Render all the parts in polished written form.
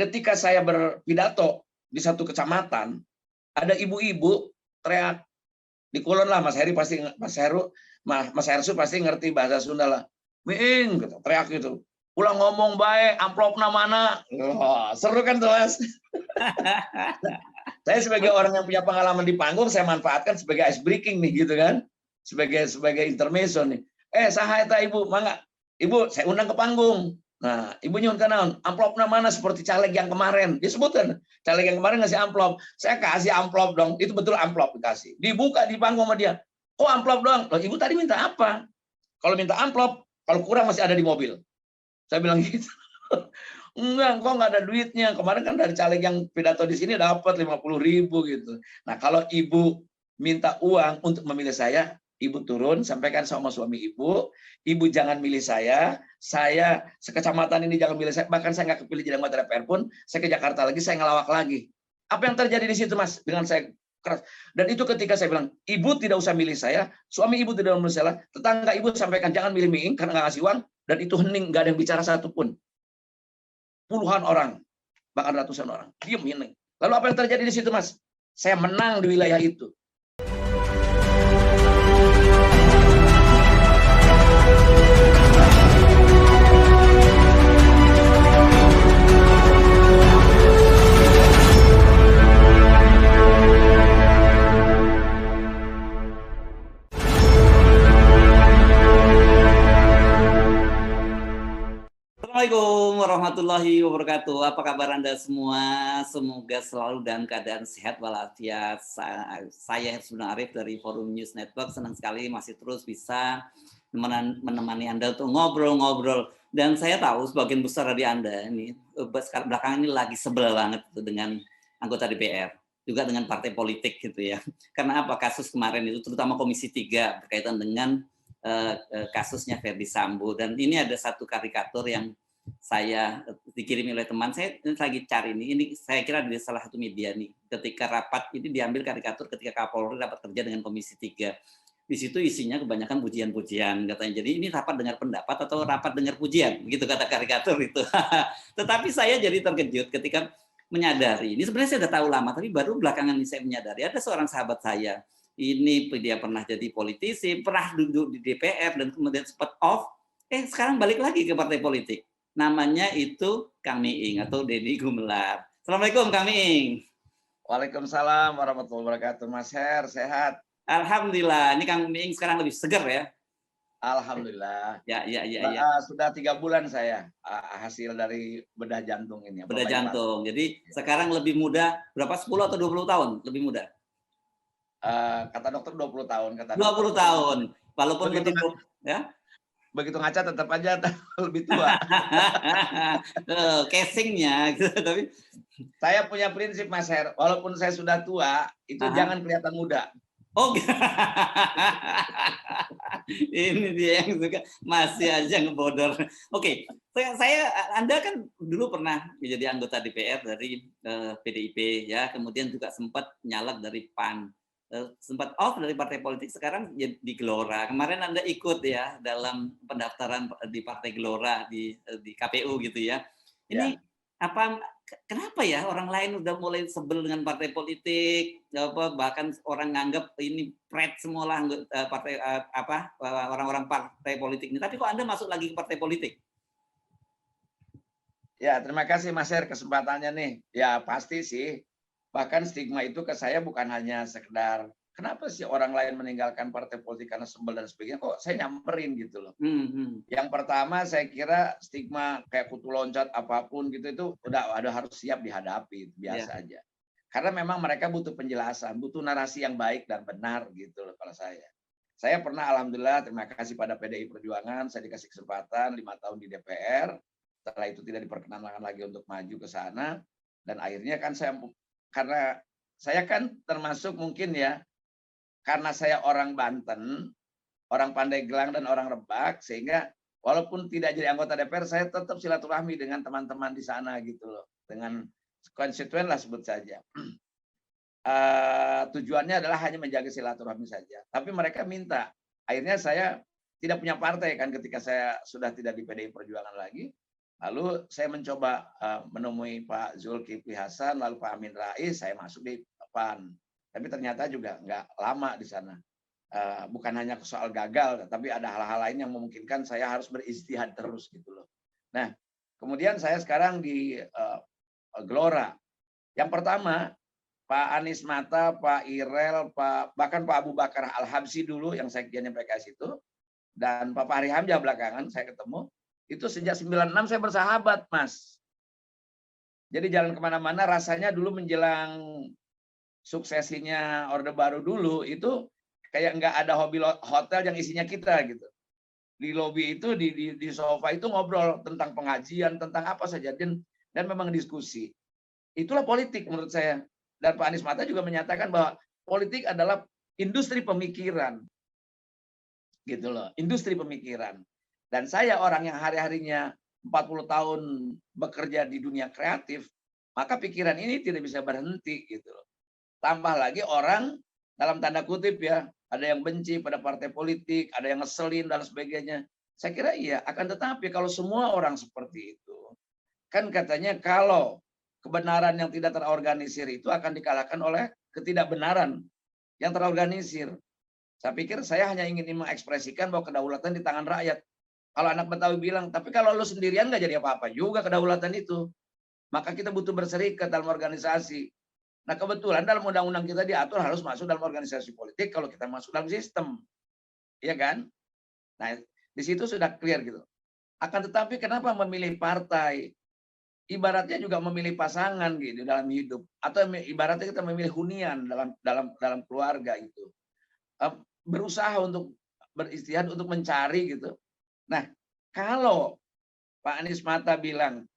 ketika saya berpidato di satu kecamatan, ada ibu-ibu teriak di Kulon lah, Mas Hersu pasti ngerti bahasa Sunda lah. Miing, gitu, teriak gitu. Ulang ngomong baik, amplopna mana? Oh, seru kan tuh, Mas? Saya sebagai orang yang punya pengalaman di panggung, saya manfaatkan sebagai ice breaking nih, gitu kan? Sebagai intermezzo nih. Saha eta ibu, mangga. Ibu, saya undang ke panggung. Nah, ibu nyun kanaon, amplopna mana seperti caleg yang kemarin. Disebutkan, caleg yang kemarin ngasih amplop. Saya kasih amplop dong, itu betul amplop dikasih. Dibuka di panggung sama dia. Kok amplop doang? Loh, ibu tadi minta apa? Kalau minta amplop, kalau kurang masih ada di mobil. Saya bilang gitu. Enggak, kok nggak ada duitnya. Kemarin kan dari caleg yang pidato di sini dapat 50.000 gitu. Nah, kalau ibu minta uang untuk memilih saya, ibu turun, sampaikan sama suami ibu jangan milih saya sekecamatan ini jangan milih saya, bahkan saya nggak kepilih jadi anggota DPR pun, saya ke Jakarta lagi, saya ngelawak lagi. Apa yang terjadi di situ, Mas? Dengan saya keras. Dan itu ketika saya bilang, ibu tidak usah milih saya, suami ibu tidak milih saya, tetangga ibu sampaikan jangan milih Miing karena nggak ngasih uang, dan itu hening, nggak ada yang bicara satupun. Puluhan orang, bahkan ratusan orang, diam hening. Lalu apa yang terjadi di situ, Mas? Saya menang di wilayah itu. Assalamualaikum warahmatullahi wabarakatuh. Apa kabar Anda semua? Semoga selalu dalam keadaan sehat walafiat. Saya Hersuna Arif dari Forum News Network. Senang sekali masih terus bisa menemani Anda untuk ngobrol-ngobrol. Dan saya tahu sebagian besar dari Anda ini belakangan ini lagi sebel banget dengan anggota DPR. Juga dengan partai politik gitu ya. Karena apa? Kasus kemarin itu terutama Komisi 3 berkaitan dengan kasusnya Ferdy Sambo. Dan ini ada satu karikatur yang saya dikirim oleh teman saya lagi cari ini saya kira di salah satu media nih, ketika rapat ini diambil karikatur ketika Kapolri rapat kerja dengan Komisi 3. Di situ isinya kebanyakan pujian-pujian katanya. Jadi ini rapat dengar pendapat atau rapat dengar pujian, begitu kata karikatur itu. Tetapi saya jadi terkejut ketika menyadari, ini sebenarnya saya sudah tahu lama, tapi baru belakangan ini saya menyadari ada seorang sahabat saya, ini dia pernah jadi politisi, pernah duduk di DPR dan kemudian sempat off, sekarang balik lagi ke partai politik. Namanya itu Kang Miing atau Deddy Gumelar. Assalamualaikum Kang Miing. Waalaikumsalam warahmatullahi wabarakatuh. Mas Her, sehat? Alhamdulillah. Ini Kang Miing sekarang lebih segar ya? Alhamdulillah. Ya. Sudah 3 bulan saya hasil dari bedah jantung ini. Bedah jantung. Jadi sekarang lebih muda, berapa? 10 atau 20 tahun lebih muda? Kata dokter 20 tahun. 20 tahun. Walaupun begitu lebih ya. Begitu ngaca tetap aja lebih tua. Casingnya gitu. Tapi saya punya prinsip, Mas Her, walaupun saya sudah tua, itu jangan kelihatan muda. Oh, ini dia yang suka masih aja ngebodor. Oke, Anda kan dulu pernah menjadi anggota DPR dari PDIP ya, kemudian juga sempat nyalek dari PAN. Sempat off dari partai politik, sekarang di Gelora. Kemarin Anda ikut ya dalam pendaftaran di Partai Gelora di KPU gitu ya. Ini kenapa ya orang lain udah mulai sebel dengan partai politik, bahkan orang nganggap ini pret semua lah partai orang-orang partai politik ini. Tapi kok Anda masuk lagi ke partai politik? Ya, terima kasih Mas Her kesempatannya nih. Ya, pasti sih. Bahkan stigma itu ke saya bukan hanya sekedar kenapa sih orang lain meninggalkan partai politik karena sebel dan sebagainya, kok saya nyamperin gitu loh. Yang pertama saya kira stigma kayak kutu loncat apapun gitu itu udah harus siap dihadapi, biasa aja. Karena memang mereka butuh penjelasan, butuh narasi yang baik dan benar gitu loh kalau saya. Saya pernah alhamdulillah terima kasih pada PDI Perjuangan, saya dikasih kesempatan 5 tahun di DPR. Setelah itu tidak diperkenankan lagi untuk maju ke sana dan akhirnya kan karena saya kan termasuk mungkin ya, karena saya orang Banten, orang Pandeglang dan orang Rebak, sehingga walaupun tidak jadi anggota DPR, saya tetap silaturahmi dengan teman-teman di sana gitu loh, dengan konstituen lah sebut saja. Tujuannya adalah hanya menjaga silaturahmi saja. Tapi mereka minta, akhirnya saya tidak punya partai kan ketika saya sudah tidak di PDI Perjuangan lagi. Lalu saya mencoba menemui Pak Zulkifli Hasan, lalu Pak Amin Rais, saya masuk di PAN. Tapi ternyata juga nggak lama di sana. Bukan hanya soal gagal, tapi ada hal-hal lain yang memungkinkan saya harus beristihad terus gitu loh. Nah, kemudian saya sekarang di Gelora. Yang pertama, Pak Anies Mata, Pak Irel, bahkan Pak Abu Bakar Al-Habsyi dulu yang sekjennya PKS itu, dan Pak Fahri Hamzah belakangan saya ketemu, itu sejak 96 saya bersahabat, Mas. Jadi jalan kemana-mana rasanya dulu menjelang suksesinya Orde Baru dulu, itu kayak nggak ada hotel yang isinya kita gitu. Di lobi itu, di sofa itu ngobrol tentang pengajian, tentang apa saja, dan memang diskusi. Itulah politik menurut saya. Dan Pak Anies Mata juga menyatakan bahwa politik adalah industri pemikiran. Gitu loh, industri pemikiran. Dan saya orang yang hari-harinya 40 tahun bekerja di dunia kreatif, maka pikiran ini tidak bisa berhenti gitu loh. Tambah lagi orang dalam tanda kutip ya, ada yang benci pada partai politik, ada yang ngeselin dan sebagainya. Saya kira iya, akan tetapi kalau semua orang seperti itu, kan katanya kalau kebenaran yang tidak terorganisir itu akan dikalahkan oleh ketidakbenaran yang terorganisir. Saya pikir saya hanya ingin mengekspresikan bahwa kedaulatan di tangan rakyat. Kalau anak Betawi bilang, tapi kalau lu sendirian nggak jadi apa-apa juga kedaulatan itu. Maka kita butuh berserikat dalam organisasi. Nah kebetulan dalam undang-undang kita diatur harus masuk dalam organisasi politik kalau kita masuk dalam sistem. Iya kan? Nah di situ sudah clear gitu. Akan tetapi kenapa memilih partai? Ibaratnya juga memilih pasangan gitu dalam hidup. Atau ibaratnya kita memilih hunian dalam keluarga itu. Berusaha untuk beristihad untuk mencari gitu. Nah, kalau Pak Anies Mata bilang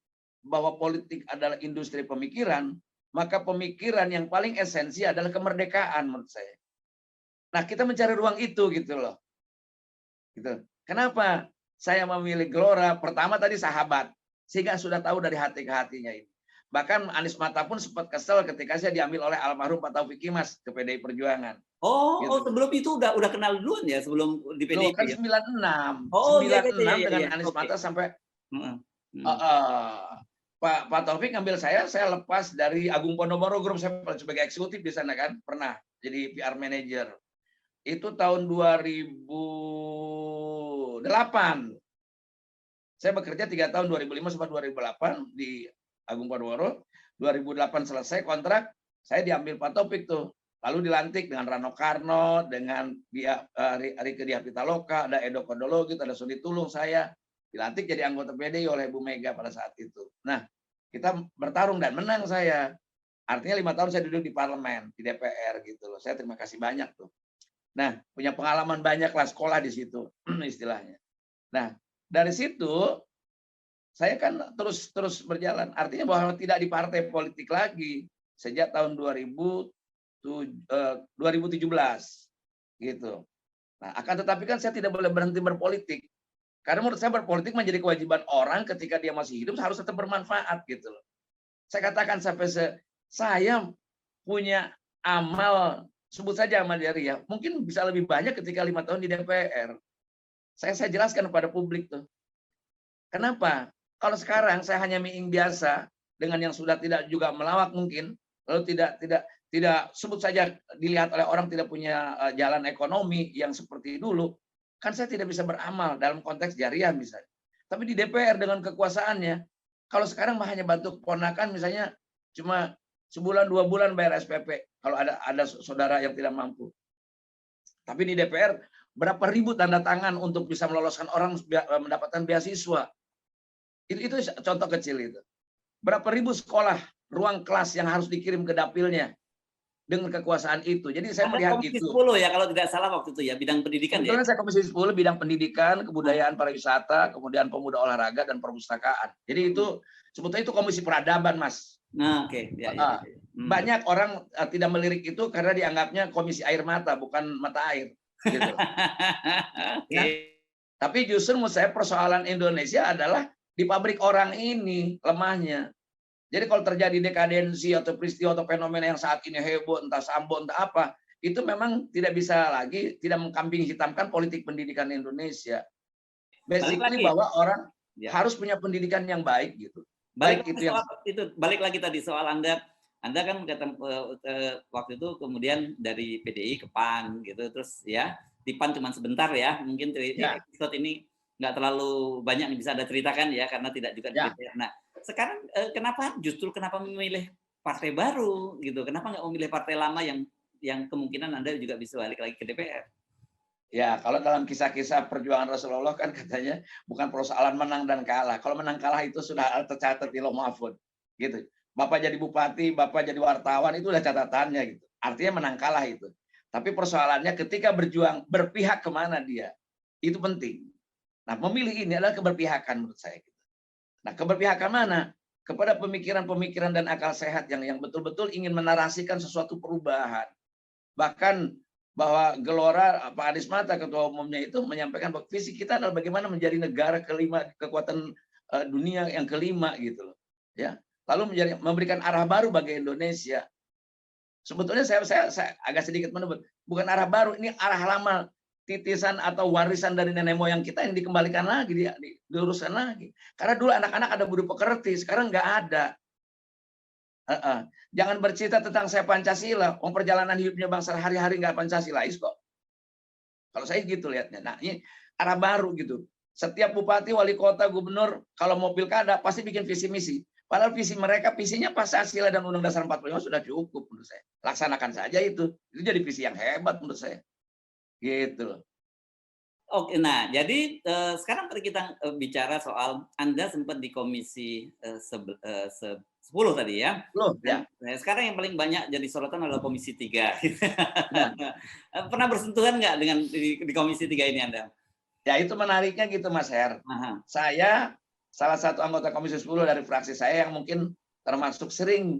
bahwa politik adalah industri pemikiran, maka pemikiran yang paling esensi adalah kemerdekaan menurut saya. Nah, kita mencari ruang itu gitu loh. Gitu. Kenapa saya memilih Gelora? Pertama tadi sahabat, sehingga sudah tahu dari hati ke hatinya ini. Bahkan Anies Mata pun sempat kesel ketika saya diambil oleh almarhum Pak Taufik Kimas ke PDI Perjuangan. Oh, Gitu. sebelum itu udah kenal duluan ya sebelum di Loh, PDIP kan ya? 96. Oh, iya, 96 iya, dengan iya. Anies Oke. Mata sampai Mm. Pak Taufik ngambil saya lepas dari Agung Podomoro Group, saya sebagai eksekutif di sana kan, pernah jadi PR manager. Itu tahun 2008. Saya bekerja 3 tahun, 2005 sampai 2008 di Agung Podomoro. 2008 selesai kontrak, saya diambil Pak Taufik tuh. Lalu dilantik dengan Rano Karno, dengan Rieke Diah Pitaloka, ada Edo Kodologit, ada Suni Tulung, saya dilantik jadi anggota PDI oleh Bu Mega pada saat itu. Nah, kita bertarung dan menang saya. Artinya 5 tahun saya duduk di parlemen, di DPR gitu loh. Saya terima kasih banyak tuh. Nah, punya pengalaman banyak lah, sekolah di situ istilahnya. Nah, dari situ saya kan terus berjalan. Artinya bahwa tidak di partai politik lagi sejak tahun 2017 gitu. Nah, akan tetapi kan saya tidak boleh berhenti berpolitik. Karena menurut saya berpolitik menjadi kewajiban orang ketika dia masih hidup harus tetap bermanfaat gitu loh. Saya katakan sampai saya punya amal, sebut saja amal jariah, mungkin bisa lebih banyak ketika 5 tahun di DPR. Saya jelaskan kepada publik tuh. Kenapa? Kalau sekarang saya hanya meeting biasa dengan yang sudah tidak juga melawak mungkin, lalu tidak sebut saja dilihat oleh orang tidak punya jalan ekonomi yang seperti dulu, kan saya tidak bisa beramal dalam konteks jariah misalnya. Tapi di DPR dengan kekuasaannya, kalau sekarang hanya bantu keponakan misalnya cuma sebulan 2 bulan bayar SPP kalau ada saudara yang tidak mampu. Tapi di DPR berapa ribu tanda tangan untuk bisa meloloskan orang mendapatkan beasiswa. Itu contoh kecil itu. Berapa ribu sekolah, ruang kelas yang harus dikirim ke dapilnya dengan kekuasaan itu. Jadi saya melihat Komisi itu. 10 ya kalau tidak salah waktu itu ya, bidang pendidikan ya. Kebetulan saya Komisi 10 bidang pendidikan, kebudayaan, pariwisata, kemudian pemuda olahraga dan perpustakaan. Jadi itu sebetulnya itu komisi peradaban, Mas. Nah, oke. Ya. Banyak orang tidak melirik itu karena dianggapnya komisi air mata, bukan mata air. Gitu. Ya. Tapi justru menurut saya persoalan Indonesia adalah di pabrik orang ini lemahnya. Jadi kalau terjadi dekadensi atau peristiwa atau fenomena yang saat ini heboh, entah Sambo, entah apa, itu memang tidak bisa lagi, tidak mengkambing hitamkan politik pendidikan Indonesia. Basically bahwa orang Ya. harus punya pendidikan yang baik gitu. Balik Baik lagi itu yang balik lagi tadi soal Anda kan waktu itu kemudian dari PDI ke PAN gitu, terus ya di PAN cuma sebentar ya, mungkin ya episode ini nggak terlalu banyak yang bisa Anda ceritakan ya, karena tidak juga di ya DPR. Nah, sekarang kenapa memilih partai baru gitu? Kenapa nggak memilih partai lama yang kemungkinan Anda juga bisa balik lagi ke DPR? ya kalau dalam kisah-kisah perjuangan Rasulullah kan katanya bukan persoalan menang dan kalah. Kalau menang kalah itu sudah tercatat di Lauh Mahfuz gitu. Bapak jadi bupati, Bapak jadi wartawan itu udah catatannya gitu. Artinya menang kalah itu. Tapi persoalannya ketika berjuang berpihak kemana dia, itu penting. Nah, memilih ini adalah keberpihakan menurut saya. Nah, keberpihakan mana? Kepada pemikiran-pemikiran dan akal sehat yang betul-betul ingin menarasikan sesuatu perubahan. Bahkan bahwa Gelora Pak Anies Mata ketua umumnya itu menyampaikan bahwa visi kita adalah bagaimana menjadi negara kelima, kekuatan dunia yang kelima gitu loh. Ya. Lalu memberikan arah baru bagi Indonesia. Sebetulnya saya agak sedikit menebut, bukan arah baru, ini arah lama, titisan atau warisan dari nenek moyang kita yang dikembalikan lagi, diluruskan lagi. Karena dulu anak-anak ada budi pekerti, sekarang nggak ada. Jangan bercerita tentang saya Pancasila, perjalanan hidupnya bangsa hari-hari nggak Pancasilais kok. Kalau saya gitu lihatnya. Nah, ini arah baru gitu. Setiap bupati, wali kota, gubernur, kalau mau pilkada pasti bikin visi misi. Padahal visi mereka, visinya Pancasila dan Undang Dasar 45 sudah cukup menurut saya. Laksanakan saja itu. Itu jadi visi yang hebat menurut saya. Gitu. Oke, nah jadi sekarang kita bicara soal Anda sempat di komisi 10 tadi ya. Loh, Dan ya. sekarang yang paling banyak jadi sorotan adalah komisi 3. Ya. Pernah bersentuhan nggak dengan di komisi 3 ini Anda? Ya itu menariknya gitu Mas Her. Aha. Saya salah satu anggota komisi 10 dari fraksi saya yang mungkin termasuk sering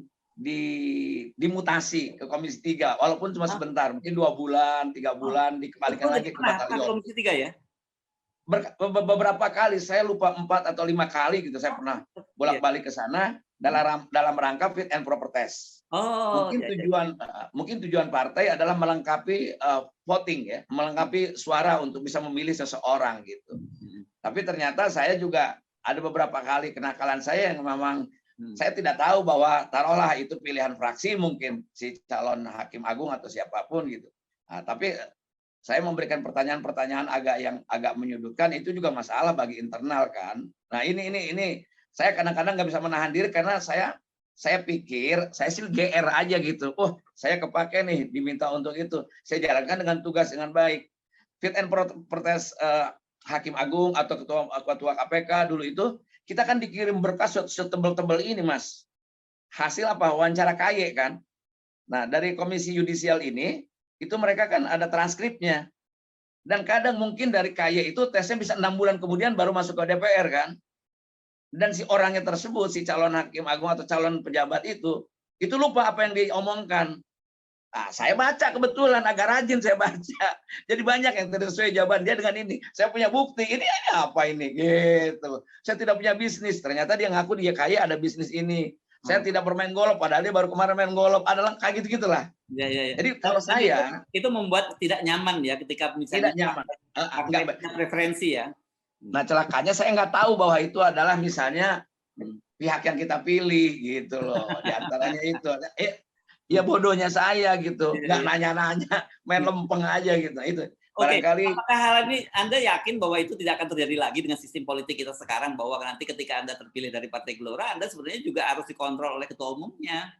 dimutasi ke komisi 3 walaupun cuma sebentar, mungkin 2 bulan, 3 bulan dikembalikan lagi ke batalion. Komisi 3 ya? Beberapa kali, saya lupa 4 atau 5 kali gitu saya pernah bolak-balik ke sana dalam rangka fit and proper test. Mungkin tujuan partai adalah melengkapi voting ya, melengkapi suara untuk bisa memilih seseorang gitu. Tapi ternyata saya juga ada beberapa kali kenakalan saya yang memang saya tidak tahu bahwa taruhlah itu pilihan fraksi mungkin si calon hakim agung atau siapapun gitu. Nah, tapi saya memberikan pertanyaan-pertanyaan agak menyudutkan, itu juga masalah bagi internal kan. Nah ini saya kadang-kadang nggak bisa menahan diri karena saya pikir saya sih GR aja gitu. Oh saya kepake nih diminta untuk itu. Saya jalankan dengan tugas dengan baik. Fit and proper test hakim agung atau ketua KPK dulu itu kita kan dikirim berkas setebel-tebel ini Mas. Hasil apa? Wawancara KY kan. Nah dari komisi yudisial ini itu mereka kan ada transkripnya. Dan kadang mungkin dari KY itu tesnya bisa 6 bulan kemudian baru masuk ke DPR kan. Dan si orangnya tersebut, si calon hakim agung atau calon pejabat itu lupa apa yang diomongkan. Nah, saya baca kebetulan, agak rajin saya baca. Jadi banyak yang tidak sesuai jawaban dia dengan ini. Saya punya bukti, ini apa ini? Gitu. Saya tidak punya bisnis, ternyata dia ngaku dia kaya ada bisnis ini. Saya tidak bermain golf, padahal dia baru kemarin main golf. Adalah kayak gitu-gitulah. Ya. Jadi kalau saya itu membuat tidak nyaman ya ketika misalnya tidak nyaman. preferensi ya. Nah celakanya saya nggak tahu bahwa itu adalah misalnya pihak yang kita pilih gitu loh. Di antaranya itu. Ya bodohnya saya gitu. Nggak nanya-nanya, main lempeng aja gitu. Itu. Barangkali. Apakah hal ini Anda yakin bahwa itu tidak akan terjadi lagi dengan sistem politik kita sekarang, bahwa nanti ketika Anda terpilih dari Partai Gelora, Anda sebenarnya juga harus dikontrol oleh ketua umumnya?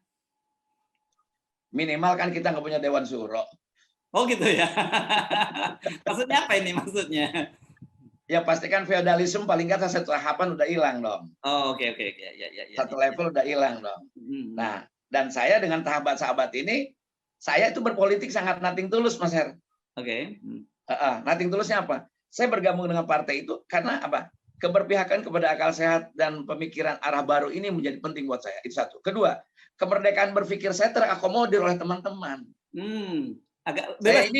Minimal kan kita nggak punya Dewan Suro. Oh gitu ya. Maksudnya apa ini maksudnya? Ya pastikan feodalisme paling nggak satu tahapan udah hilang dong. Oh oke. Ya. Satu level udah hilang dong. Nah, dan saya dengan sahabat-sahabat ini, saya itu berpolitik sangat nothing tulus, Mas Her. Oke. Nothing tulusnya apa? Saya bergabung dengan partai itu karena apa? Keberpihakan kepada akal sehat dan pemikiran arah baru ini menjadi penting buat saya. Itu satu. Kedua, kemerdekaan berpikir saya terakomodir oleh teman-teman. Agak bebas.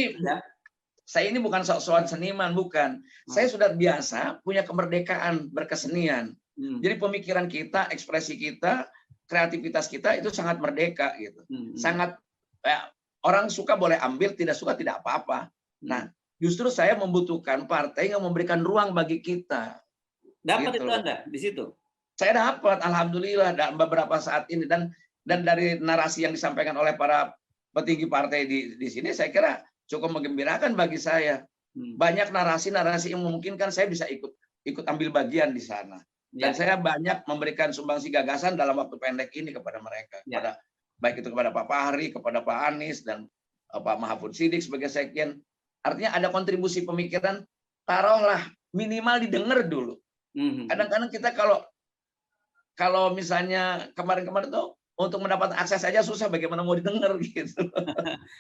Saya ini bukan sok-sokan seniman, bukan. Saya sudah biasa punya kemerdekaan berkesenian. Jadi pemikiran kita, ekspresi kita, kreativitas kita itu sangat merdeka gitu. Sangat orang suka boleh ambil, tidak suka tidak apa-apa. Nah, justru saya membutuhkan partai yang memberikan ruang bagi kita. Dapat gitu itu loh. Anda di situ? Saya dapat, alhamdulillah, beberapa saat ini, dan dari narasi yang disampaikan oleh para petinggi partai di sini, saya kira cukup menggembirakan bagi saya. Hmm. Banyak narasi-narasi yang memungkinkan saya bisa ikut ambil bagian di sana. Dan Ya, saya banyak memberikan sumbangsi gagasan dalam waktu pendek ini kepada mereka, ya. baik itu kepada Pak Fahri, kepada Pak Anies, dan Pak Mahfud Siddiq sebagai sekjen. Artinya ada kontribusi pemikiran, taruhlah minimal didengar dulu. Hmm. Kadang-kadang kita kalau misalnya kemarin-kemarin tuh untuk mendapat akses saja susah, bagaimana mau didengar gitu.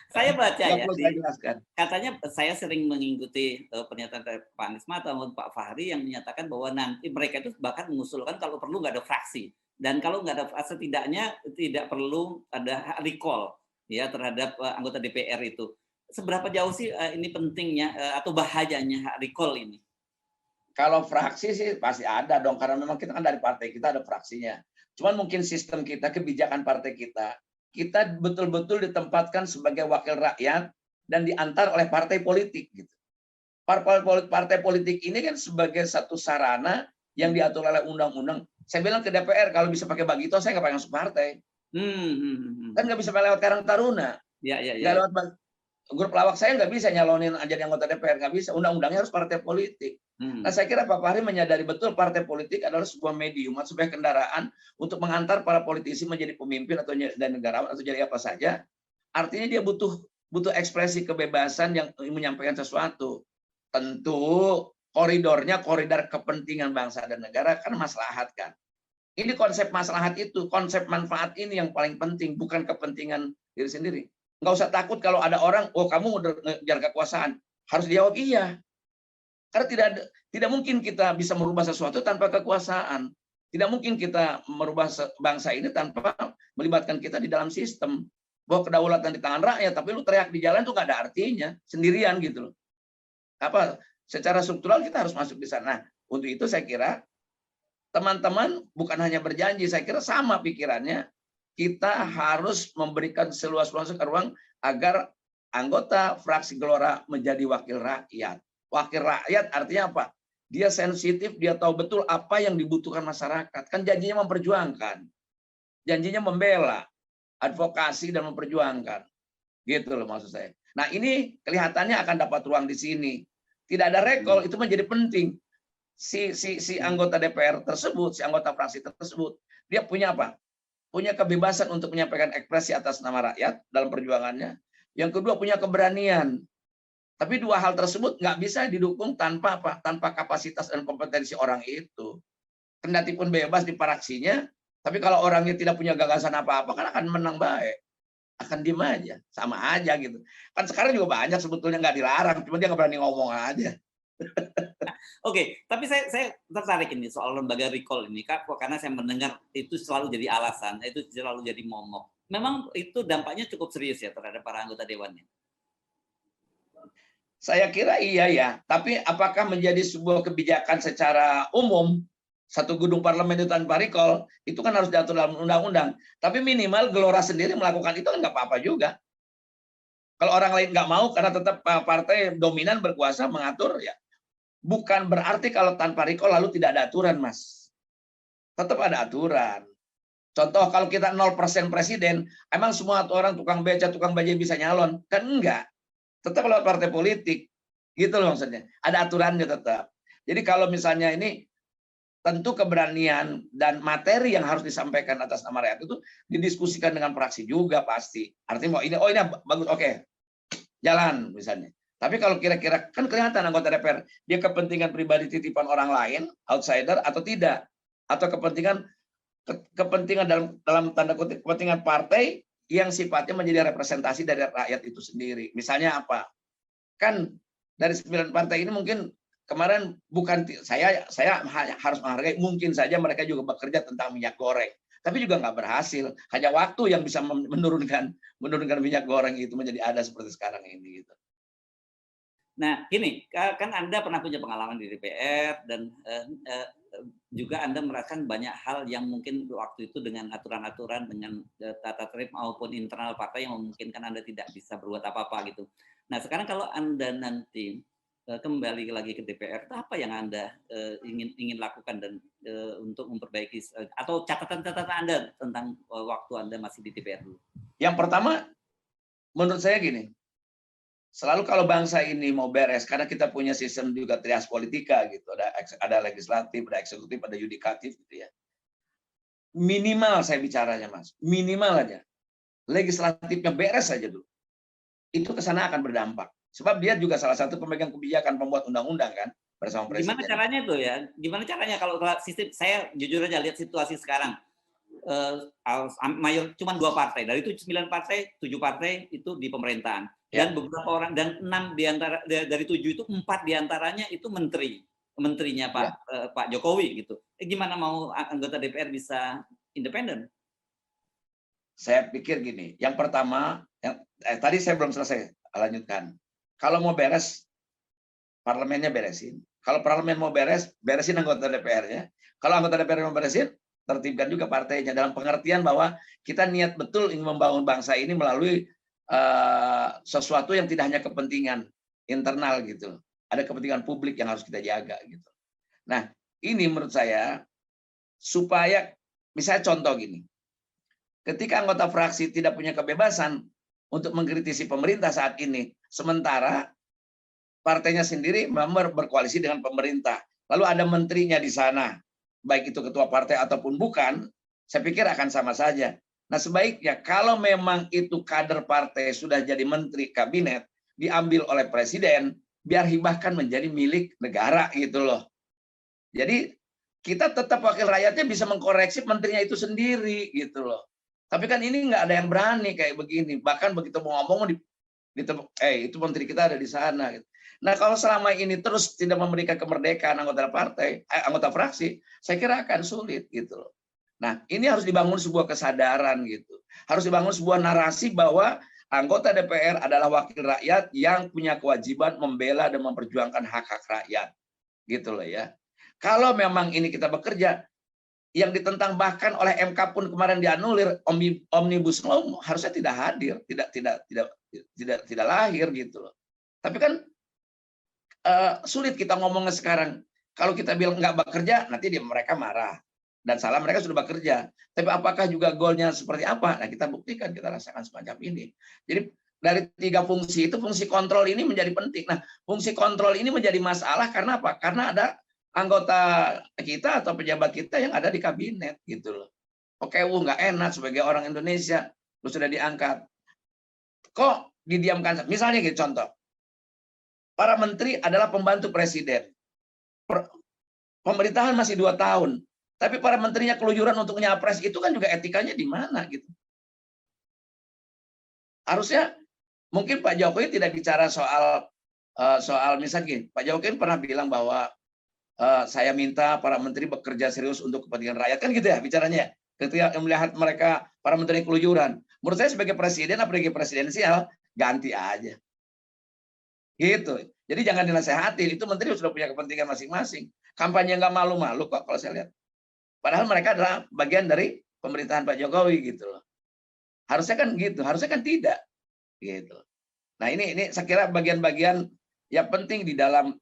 Saya baca Nggak ya perlu saya jelaskan. katanya saya sering mengikuti pernyataan dari Pak Anies Mata maupun Pak Fahri yang menyatakan bahwa nanti mereka itu bahkan mengusulkan kalau perlu nggak ada fraksi, dan kalau nggak ada setidaknya tidak perlu ada recall ya terhadap anggota DPR itu. Seberapa jauh sih ini pentingnya atau bahayanya recall ini? Kalau fraksi sih pasti ada dong, karena memang kita kan dari partai kita ada fraksinya. Cuman mungkin sistem kita, kebijakan partai kita betul-betul ditempatkan sebagai wakil rakyat dan diantar oleh partai politik gitu. Partai politik ini kan sebagai satu sarana yang diatur oleh undang-undang. Saya bilang ke DPR, kalau bisa pakai Bagito, saya nggak pakai masuk partai. Kan nggak bisa lewat Karang Taruna, Ya, ya, ya, nggak ya. lewat grup lawak, saya nggak bisa nyalonin jadi anggota DPR, nggak bisa. Undang-undangnya harus partai politik. Nah, saya kira Pak Fahri menyadari betul partai politik adalah sebuah medium, sebuah kendaraan untuk mengantar para politisi menjadi pemimpin atau dan negarawan atau jadi apa saja. Artinya dia butuh ekspresi kebebasan yang menyampaikan sesuatu. Tentu koridornya koridor kepentingan bangsa dan negara, kan maslahat kan. Ini konsep maslahat itu, konsep manfaat ini yang paling penting, bukan kepentingan diri sendiri. Nggak usah takut kalau ada orang, oh kamu ngejar kekuasaan, harus dijawab iya. Karena tidak mungkin kita bisa merubah sesuatu tanpa kekuasaan. Tidak mungkin kita merubah bangsa ini tanpa melibatkan kita di dalam sistem. Bahwa kedaulatan di tangan rakyat, tapi lu teriak di jalan tuh nggak ada artinya, sendirian gitu loh. Secara struktural kita harus masuk di sana. Nah, untuk itu saya kira teman-teman bukan hanya berjanji, saya kira sama pikirannya. Kita harus memberikan seluas-luasnya ruang agar anggota fraksi Gelora menjadi wakil rakyat. Wakil rakyat artinya apa? Dia sensitif, dia tahu betul apa yang dibutuhkan masyarakat. Kan janjinya memperjuangkan. Janjinya membela, advokasi dan memperjuangkan. Gitu loh maksud saya. Nah, ini kelihatannya akan dapat ruang di sini. Tidak ada recall, itu menjadi penting. Si anggota DPR tersebut, si anggota fraksi tersebut, dia punya apa? Punya kebebasan untuk menyampaikan ekspresi atas nama rakyat dalam perjuangannya. Yang kedua, punya keberanian. Tapi dua hal tersebut nggak bisa didukung tanpa apa? Tanpa kapasitas dan kompetensi orang itu. Kendati pun bebas di paraksinya, tapi kalau orangnya tidak punya gagasan apa-apa, kan akan menang baik. Akan diem aja, sama aja gitu. Kan sekarang juga banyak sebetulnya nggak dilarang, cuma dia nggak berani ngomong aja. Oke, tapi saya tertarik ini soal lembaga recall ini, Kak, karena saya mendengar itu selalu jadi alasan, itu selalu jadi momok. Memang itu dampaknya cukup serius ya terhadap para anggota dewannya? Saya kira iya ya, tapi apakah menjadi sebuah kebijakan secara umum, satu gedung parlemen itu tanpa recall, itu kan harus diatur dalam undang-undang. Tapi minimal Gelora sendiri melakukan itu kan nggak apa-apa juga. Kalau orang lain nggak mau karena tetap partai dominan berkuasa mengatur, ya bukan berarti kalau tanpa recall lalu tidak ada aturan, Mas. Tetap ada aturan. Contoh kalau kita 0% presiden, emang semua orang tukang beca, tukang bajai bisa nyalon? Kan enggak. Tetap lewat partai politik. Gitu loh maksudnya. Ada aturannya tetap. Jadi kalau misalnya ini tentu keberanian dan materi yang harus disampaikan atas nama rakyat itu didiskusikan dengan fraksi juga pasti. Artinya ini bagus, oke, jalan misalnya. Tapi kalau kira-kira kan kelihatan anggota DPR dia kepentingan pribadi titipan orang lain, outsider atau tidak, atau kepentingan dalam tanda kutip kepentingan partai yang sifatnya menjadi representasi dari rakyat itu sendiri. Misalnya apa? Kan dari 9 partai ini mungkin kemarin bukan saya harus menghargai, mungkin saja mereka juga bekerja tentang minyak goreng, tapi juga nggak berhasil. Hanya waktu yang bisa menurunkan minyak goreng itu menjadi ada seperti sekarang ini gitu. Nah, gini, kan Anda pernah punya pengalaman di DPR dan juga Anda merasakan banyak hal yang mungkin waktu itu dengan aturan-aturan, dengan tata tertib maupun internal partai yang memungkinkan Anda tidak bisa berbuat apa-apa gitu. Nah, sekarang kalau Anda nanti kembali lagi ke DPR, itu apa yang Anda ingin lakukan dan untuk memperbaiki atau catatan-catatan Anda tentang waktu Anda masih di DPR dulu? Yang pertama, menurut saya gini, selalu kalau bangsa ini mau beres, karena kita punya sistem juga trias politika gitu, ada legislatif, ada eksekutif, ada yudikatif gitu ya. Minimal saya bicaranya Mas, minimal aja. Legislatifnya beres saja dulu. Itu ke sana akan berdampak. Sebab dia juga salah satu pemegang kebijakan pembuat undang-undang kan bersama Gimana presiden. caranya tuh ya? Gimana caranya kalau sistem, saya jujur aja lihat situasi sekarang, cuma 2 partai, dari itu 9 partai, 7 partai itu di pemerintahan. Dan beberapa orang, dan 6 diantara dari 7 itu 4 diantaranya itu menterinya Pak Jokowi gitu. Gimana mau anggota DPR bisa independen? Saya pikir gini, yang pertama, tadi saya belum selesai, lanjutkan. Kalau mau beres, parlemennya beresin. Kalau parlemen mau beresin anggota DPR-nya. Kalau anggota DPR mau beresin, tertibkan juga partainya dalam pengertian bahwa kita niat betul ingin membangun bangsa ini melalui sesuatu yang tidak hanya kepentingan internal gitu. Ada kepentingan publik yang harus kita jaga gitu. Nah, ini menurut saya supaya misalnya contoh gini. Ketika anggota fraksi tidak punya kebebasan untuk mengkritisi pemerintah saat ini, sementara partainya sendiri berkoalisi dengan pemerintah, lalu ada menterinya di sana, baik itu ketua partai ataupun bukan, saya pikir akan sama saja. Nah, sebaiknya kalau memang itu kader partai sudah jadi menteri kabinet, diambil oleh presiden, biar hibahkan menjadi milik negara gitu loh. Jadi kita tetap wakil rakyatnya bisa mengkoreksi menterinya itu sendiri gitu loh. Tapi kan ini nggak ada yang berani kayak begini. Bahkan begitu mau ngomong, itu menteri kita ada di sana. Gitu. Nah, kalau selama ini terus tidak memberikan kemerdekaan anggota partai, anggota fraksi, saya kira akan sulit gitu loh. Nah, ini harus dibangun sebuah kesadaran gitu. Harus dibangun sebuah narasi bahwa anggota DPR adalah wakil rakyat yang punya kewajiban membela dan memperjuangkan hak-hak rakyat. Gitu loh ya. Kalau memang ini kita bekerja, yang ditentang bahkan oleh MK pun kemarin dianulir, omnibus law harusnya tidak hadir, tidak lahir gitu loh. Tapi kan sulit kita ngomongnya sekarang. Kalau kita bilang nggak bekerja, nanti mereka marah dan salah, mereka sudah bekerja. Tapi apakah juga goalnya seperti apa? Nah, kita buktikan, kita rasakan semacam ini. Jadi dari 3 fungsi itu, fungsi kontrol ini menjadi penting. Nah, fungsi kontrol ini menjadi masalah karena apa? Karena ada anggota kita atau pejabat kita yang ada di kabinet gitu loh. Oke, nggak enak sebagai orang Indonesia, lu sudah diangkat. Kok didiamkan? Misalnya gitu contoh. Para menteri adalah pembantu presiden. Pemerintahan masih 2 tahun. Tapi para menterinya keluyuran untuk nyapres, itu kan juga etikanya di mana gitu. Harusnya mungkin Pak Jokowi tidak bicara soal misalnya gini, Pak Jokowi pernah bilang bahwa saya minta para menteri bekerja serius untuk kepentingan rakyat, kan gitu ya bicaranya. Ketika melihat mereka para menteri keluyuran, menurut saya sebagai presiden, apalagi presidensial, ganti aja. Gitu. Jadi jangan dinasehatin, itu menteri sudah punya kepentingan masing-masing. Kampanye nggak malu-malu kok kalau saya lihat. Padahal mereka adalah bagian dari pemerintahan Pak Jokowi gitu loh. Harusnya kan gitu, harusnya kan tidak. Gitu. Nah, ini saya kira bagian-bagian yang penting di dalam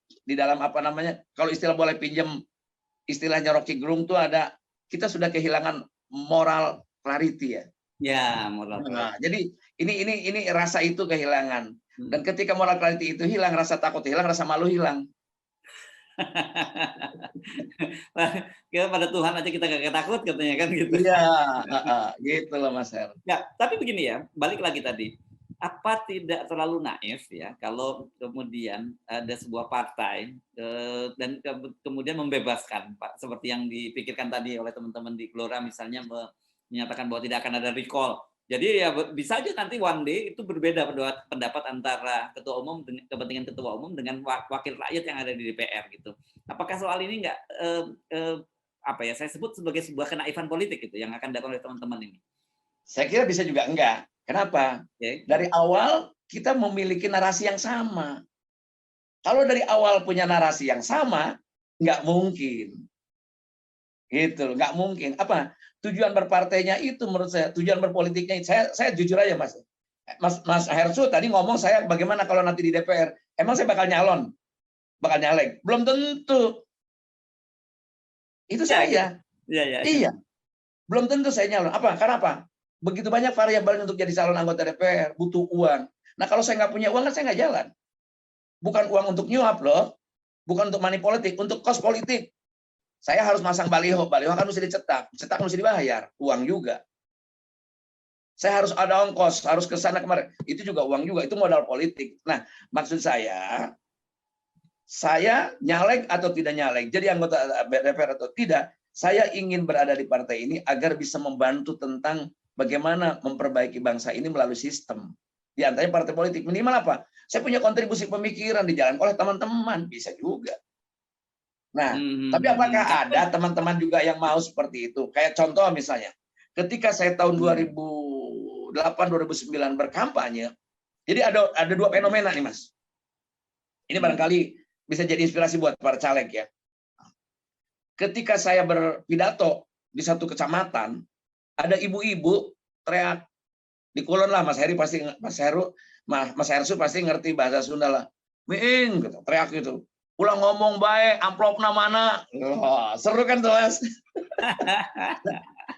apa namanya, kalau istilah boleh pinjam istilahnya Rocky Gerung tuh ada, kita sudah kehilangan moral clarity ya. Ya, moral. Nah, jadi ini rasa itu kehilangan. Dan ketika moral clarity itu hilang, rasa takut hilang, rasa malu hilang. Kita pada Tuhan aja kita gak takut katanya kan gitu. Iya, gitu loh Mas Her. Ya, tapi begini ya, balik lagi tadi. Apa tidak terlalu naif ya kalau kemudian ada sebuah partai dan kemudian membebaskan Pak, seperti yang dipikirkan tadi oleh teman-teman di Gelora misalnya menyatakan bahwa tidak akan ada recall. Jadi ya bisa aja nanti one day itu berbeda pendapat antara ketua umum dengan kepentingan ketua umum dengan wakil rakyat yang ada di DPR gitu. Apakah soal ini nggak apa ya saya sebut sebagai sebuah kenaifan politik itu yang akan dilakukan oleh teman-teman ini? Saya kira bisa juga enggak. Kenapa? Okay. Dari awal kita memiliki narasi yang sama. Kalau dari awal punya narasi yang sama, nggak mungkin. Gitu, nggak mungkin. Apa? Tujuan berpartainya itu menurut saya, tujuan berpolitiknya, saya jujur aja Mas Hersu tadi ngomong saya bagaimana kalau nanti di DPR, emang saya bakal nyalon? bakal nyalek. Belum tentu. Itu saya. Iya. Iya. Belum tentu saya nyalon. Apa? Karena apa? Begitu banyak variabel untuk jadi calon anggota DPR, butuh uang. Nah, kalau saya nggak punya uang, kan saya nggak jalan. Bukan uang untuk nyuap loh, bukan untuk money politik, untuk kos politik. Saya harus masang baliho, baliho kan mesti dicetak, cetak mesti dibayar, uang juga. Saya harus ada ongkos, harus ke sana kemarin, itu juga uang juga, itu modal politik. Nah, maksud saya nyalek atau tidak nyalek, jadi anggota DPR atau tidak, saya ingin berada di partai ini agar bisa membantu tentang bagaimana memperbaiki bangsa ini melalui sistem. Di antaranya partai politik. Minimal apa? Saya punya kontribusi pemikiran dijalankan oleh teman-teman. Bisa juga. Nah, tapi apakah ada teman-teman juga yang mau seperti itu? Kayak contoh misalnya, ketika saya tahun 2008-2009 berkampanye, jadi ada dua fenomena nih, Mas. Ini barangkali bisa jadi inspirasi buat para caleg ya. Ketika saya berpidato di satu kecamatan, ada ibu-ibu teriak di Kulon lah, Mas Heri pasti, Mas Hersu pasti ngerti bahasa Sunda lah. Miing, gitu, teriak gitu. Ulang ngomong baik, amplopna mana? Oh, seru kan tuh, Mas?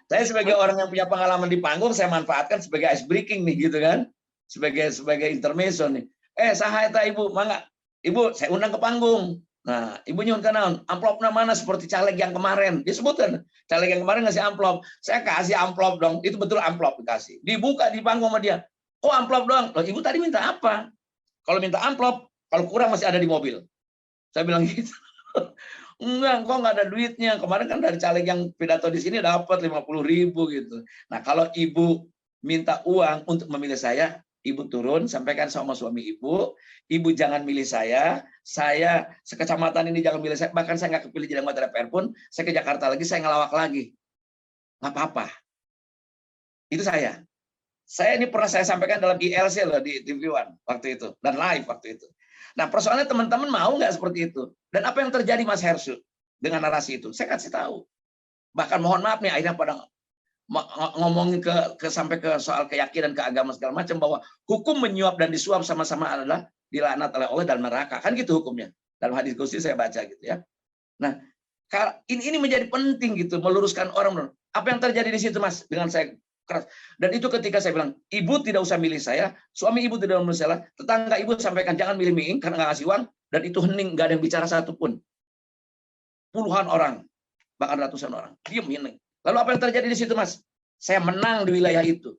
Saya sebagai orang yang punya pengalaman di panggung, saya manfaatkan sebagai ice breaking nih, gitu kan? Sebagai intermezzo nih. Saha eta ibu, mangga. Ibu, saya undang ke panggung. Nah, ibu nyun kanaon, amplopna mana seperti caleg yang kemarin. Disebutkan, caleg yang kemarin ngasih amplop. Saya kasih amplop dong, itu betul amplop dikasih. Dibuka di panggung sama dia. Oh, amplop doang. Loh, ibu tadi minta apa? Kalau minta amplop, kalau kurang masih ada di mobil. Saya bilang gitu. Enggak, kok nggak ada duitnya. Kemarin kan dari caleg yang pidato di sini dapat 50.000 gitu. Nah, kalau ibu minta uang untuk memilih saya, ibu turun, sampaikan sama suami ibu jangan milih saya sekecamatan ini jangan milih saya, bahkan saya nggak kepilih jadi anggota DPR pun, saya ke Jakarta lagi, saya ngelawak lagi. Nggak apa-apa. Itu saya. Ini pernah saya sampaikan dalam ILC loh di TV One waktu itu, dan live waktu itu. Nah, persoalannya teman-teman mau nggak seperti itu? Dan apa yang terjadi, Mas Hersu, dengan narasi itu? Saya kasih tahu. Bahkan mohon maaf nih, akhirnya pada ngomongin sampai ke soal keyakinan, keagamaan segala macam, bahwa hukum menyuap dan disuap sama-sama adalah dilaknat oleh Allah dan neraka. Kan gitu hukumnya. Dalam hadis kursi saya baca gitu ya. Nah, ini menjadi penting gitu, meluruskan orang. Apa yang terjadi di situ, Mas, dengan saya keras. Dan itu ketika saya bilang, ibu tidak usah milih saya, suami ibu tidak usah milih saya, tetangga ibu sampaikan jangan milih Miing karena nggak ngasih uang, dan itu hening, nggak ada yang bicara satupun. Puluhan orang, bahkan ratusan orang, diam hening. Lalu apa yang terjadi di situ, Mas? Saya menang di wilayah itu.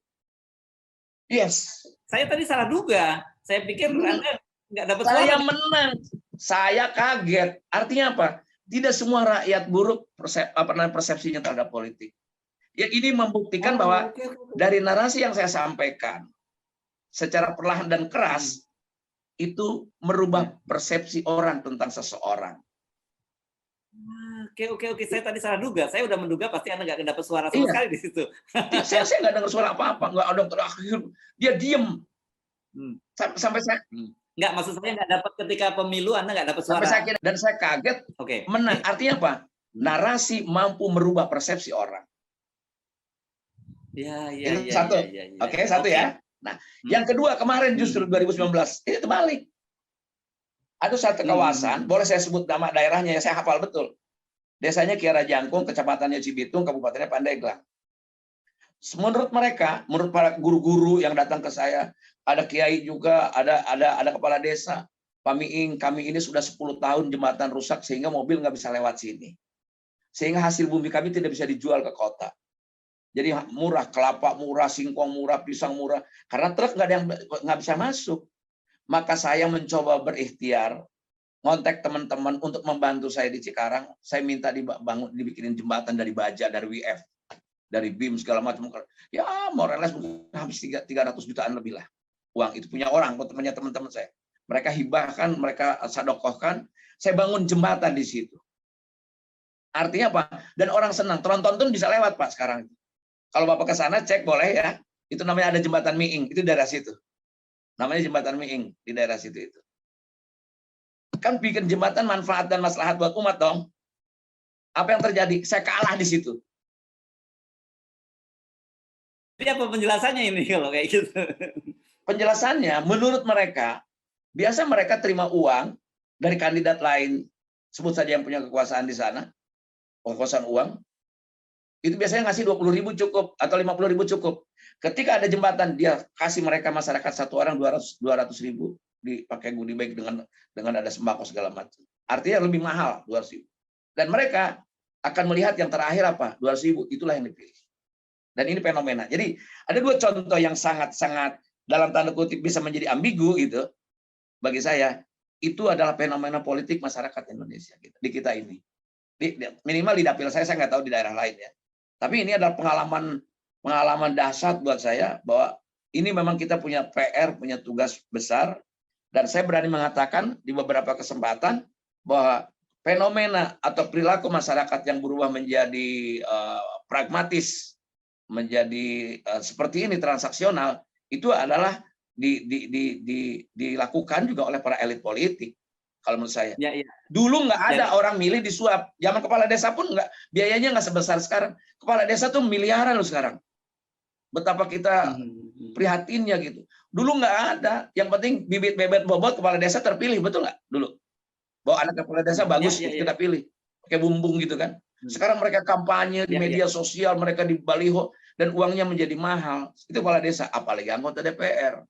Yes. Saya tadi salah duga. Saya pikir Anda nggak dapat suara. Saya menang. Saya kaget. Artinya apa? Tidak semua rakyat buruk persepsinya terhadap politik. Ya, ini membuktikan bahwa dari narasi yang saya sampaikan secara perlahan dan keras itu merubah persepsi orang tentang seseorang. Oke. Saya tadi salah duga. Saya udah menduga pasti Anda nggak dapat suara sama sekali di situ. Saya nggak dengar suara apa-apa. Nggak ada terakhir. Dia diem. Sampai saya nggak, maksud saya nggak dapat ketika pemilu Anda nggak dapat suara. Dan saya kaget. Menang. Artinya apa? Narasi mampu merubah persepsi orang. Satu. Oke, satu ya. Nah, yang kedua kemarin justru 2019 ini terbalik. Ada satu kawasan, boleh saya sebut nama daerahnya, saya hafal betul. Desanya Kiara Jangkung, kecamatannya Cibitung, kabupatennya Pandeglang. Menurut mereka, menurut para guru-guru yang datang ke saya, ada kiai juga, ada kepala desa, Pak Miing, kami ini sudah 10 tahun jembatan rusak sehingga mobil nggak bisa lewat sini. Sehingga hasil bumi kami tidak bisa dijual ke kota. Jadi murah, kelapa murah, singkong murah, pisang murah, karena truk nggak bisa masuk. Maka saya mencoba berikhtiar, ngontek teman-teman untuk membantu saya di Cikarang. Saya minta dibikinin jembatan dari baja, dari WF, dari BIM segala macam. Ya, more or less habis 300 jutaan lebih lah. Uang itu punya orang, temannya teman-teman saya. Mereka hibahkan, mereka sadokohkan. Saya bangun jembatan di situ. Artinya apa? Dan orang senang. Tronton bisa lewat, Pak, sekarang. Kalau Bapak ke sana, cek boleh ya. Itu namanya ada jembatan Miing. Itu daerah situ. Namanya jembatan Miing di daerah situ itu. Kan bikin jembatan manfaat dan maslahat buat umat dong. Apa yang terjadi? Saya kalah di situ. Jadi apa penjelasannya ini kalau kayak gitu? Penjelasannya, menurut mereka, biasa mereka terima uang dari kandidat lain, sebut saja yang punya kekuasaan di sana, kekuasaan uang, itu biasanya ngasih 20.000 cukup atau 50.000 cukup. Ketika ada jembatan, dia kasih mereka masyarakat satu orang 200.000 dipakai goodie bag dengan ada sembako segala macam. Artinya lebih mahal 200.000. Dan mereka akan melihat yang terakhir apa? 200.000, itulah yang dipilih. Dan ini fenomena. Jadi ada dua contoh yang sangat-sangat dalam tanda kutip bisa menjadi ambigu gitu. Bagi saya itu adalah fenomena politik masyarakat Indonesia gitu, di kita ini. Minimal di dapil saya nggak tahu di daerah lain ya. Tapi ini adalah pengalaman dahsyat buat saya bahwa ini memang kita punya PR, punya tugas besar, dan saya berani mengatakan di beberapa kesempatan bahwa fenomena atau perilaku masyarakat yang berubah menjadi pragmatis, menjadi seperti ini transaksional, itu adalah dilakukan juga oleh para elit politik. Kalau menurut saya, dulu nggak ada orang milih disuap. Zaman kepala desa pun nggak, biayanya nggak sebesar sekarang. Kepala desa tuh miliaran loh sekarang. Betapa kita prihatinnya gitu. Dulu nggak ada. Yang penting bibit bebet bobot kepala desa terpilih, betul nggak? Dulu bahwa anak kepala desa bagus kita pilih, pakai bumbung gitu kan. Sekarang mereka kampanye di media sosial, mereka di baliho, dan uangnya menjadi mahal. Itu kepala desa, apalagi anggota DPR.